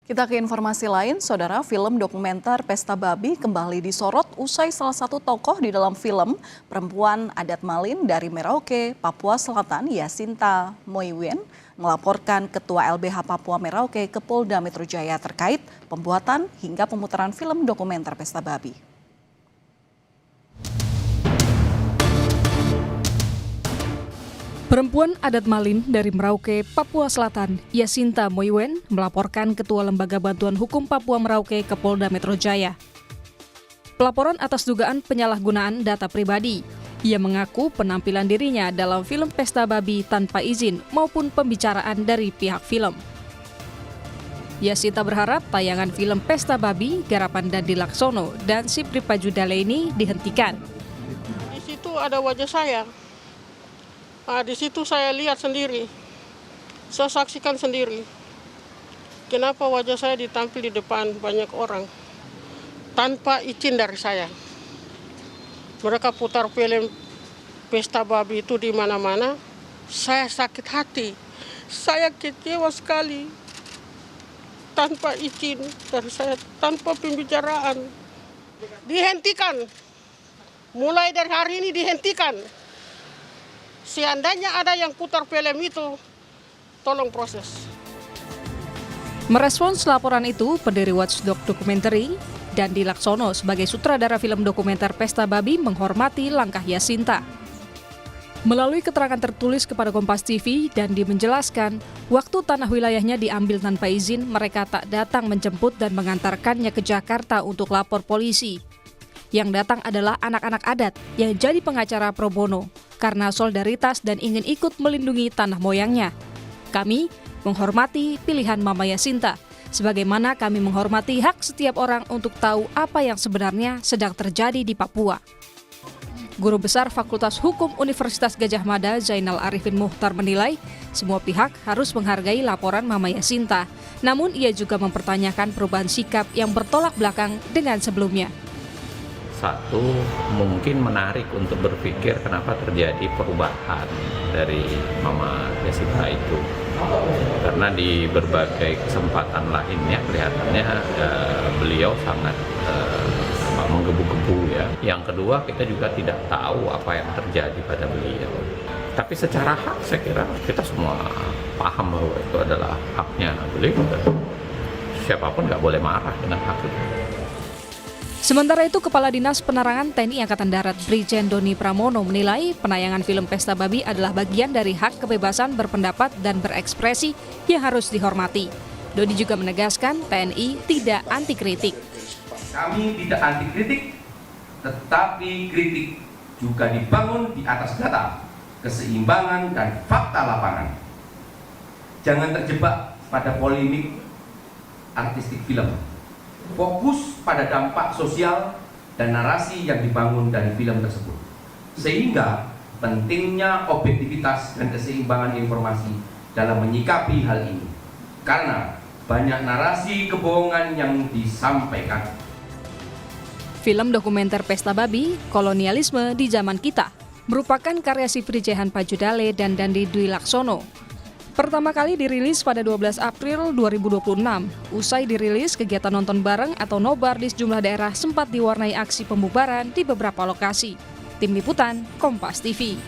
Kita ke informasi lain, saudara. Film dokumenter Pesta Babi kembali disorot usai salah satu tokoh di dalam film, perempuan adat Malin dari Merauke, Papua Selatan, Yasinta Moiwen, melaporkan Ketua LBH Papua Merauke ke Polda Metro Jaya terkait pembuatan hingga pemutaran film dokumenter Pesta Babi. Perempuan adat Malin dari Merauke, Papua Selatan, Yasinta Moiwen, melaporkan Ketua Lembaga Bantuan Hukum Papua Merauke ke Polda Metro Jaya. Pelaporan atas dugaan penyalahgunaan data pribadi. Ia mengaku penampilan dirinya dalam film Pesta Babi tanpa izin maupun pembicaraan dari pihak film. Yasinta berharap tayangan film Pesta Babi, garapan Dandi Laksono dan Sipri Pajudale ini dihentikan. Di situ ada wajah saya. Nah, di situ saya lihat sendiri, saya saksikan sendiri. Kenapa wajah saya ditampil di depan banyak orang tanpa izin dari saya. Mereka putar film Pesta Babi itu di mana-mana. Saya sakit hati, saya kecewa sekali. Tanpa izin dari saya, tanpa pembicaraan. Dihentikan, mulai dari hari ini dihentikan. Seandainya ada yang putar film itu, tolong proses. Merespons laporan itu, pendiri Watchdog Documentary, Dandi Laksono sebagai sutradara film dokumenter Pesta Babi menghormati langkah Yasinta. Melalui keterangan tertulis kepada Kompas TV, Dandi menjelaskan, waktu tanah wilayahnya diambil tanpa izin, mereka tak datang menjemput dan mengantarkannya ke Jakarta untuk lapor polisi. Yang datang adalah anak-anak adat yang jadi pengacara pro bono karena solidaritas dan ingin ikut melindungi tanah moyangnya. Kami menghormati pilihan Mama Yasinta, sebagaimana kami menghormati hak setiap orang untuk tahu apa yang sebenarnya sedang terjadi di Papua. Guru Besar Fakultas Hukum Universitas Gadjah Mada Zainal Arifin Muhtar menilai semua pihak harus menghargai laporan Mama Yasinta. Namun ia juga mempertanyakan perubahan sikap yang bertolak belakang dengan sebelumnya. Satu, mungkin menarik untuk berpikir kenapa terjadi perubahan dari Mama Yasinta itu. Karena di berbagai kesempatan lainnya kelihatannya beliau sangat menggebu-gebu ya. Yang kedua, kita juga tidak tahu apa yang terjadi pada beliau. Tapi secara hak saya kira kita semua paham bahwa itu adalah haknya beliau. Siapapun nggak boleh marah dengan hak itu. Sementara itu, Kepala Dinas Penerangan TNI Angkatan Darat Brigjen Doni Pramono menilai penayangan film Pesta Babi adalah bagian dari hak kebebasan berpendapat dan berekspresi yang harus dihormati. Doni juga menegaskan TNI tidak anti kritik. Kami tidak anti kritik, tetapi kritik juga dibangun di atas data, keseimbangan dan fakta lapangan. Jangan terjebak pada polemik artistik film. Fokus pada dampak sosial dan narasi yang dibangun dari film tersebut. Sehingga pentingnya objektivitas dan keseimbangan informasi dalam menyikapi hal ini. Karena banyak narasi kebohongan yang disampaikan. Film dokumenter Pesta Babi, Kolonialisme di Zaman Kita, merupakan karya Sipri Pajudale dan Dandi Dwi Laksono. Pertama kali dirilis pada 12 April 2026. Usai dirilis, kegiatan nonton bareng atau nobar di sejumlah daerah sempat diwarnai aksi pembubaran di beberapa lokasi. Tim Liputan, Kompas TV.